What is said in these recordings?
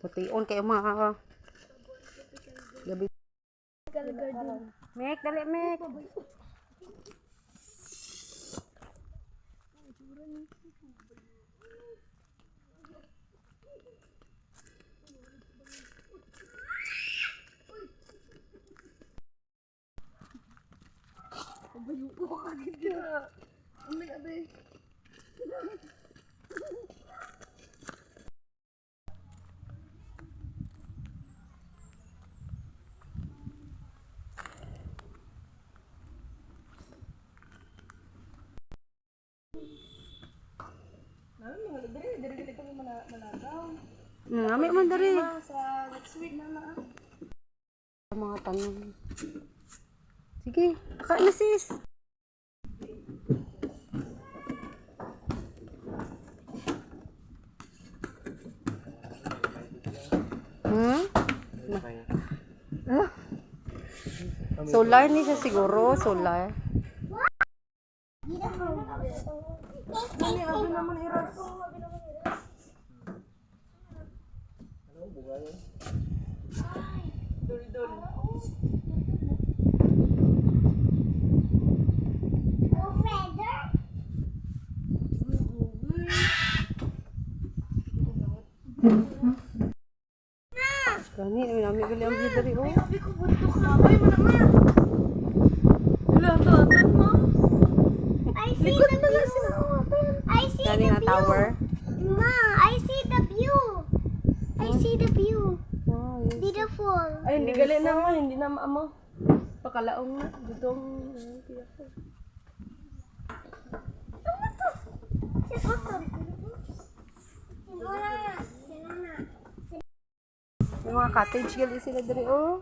Pution kayo mga gabi. Mek, dali Mek. Ngami man dari. Sa next week na na. Mga tanong. Sige, kain na sis. Ah? Solar ni siya siguro, solar. Ini abi naman iras. Dul. Gani, nami gali ang dari oh. Abi ko bunto ka. Ay mo naman. Wala atan mo. I see the view. I see Gani the na view. tower. Ma, I see the view. I see the view. Wow, yes. Beautiful. Ay hindi gali naman, hindi na maamo. Pakalaong na dudong tiyak ko. May mga cottage gali sila dari oh.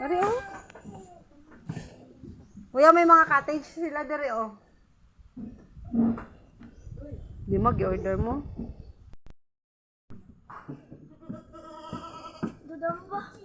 Dari oh. Kuya, may mga cottage sila dari oh. Di mag-order mo. Dudong ba?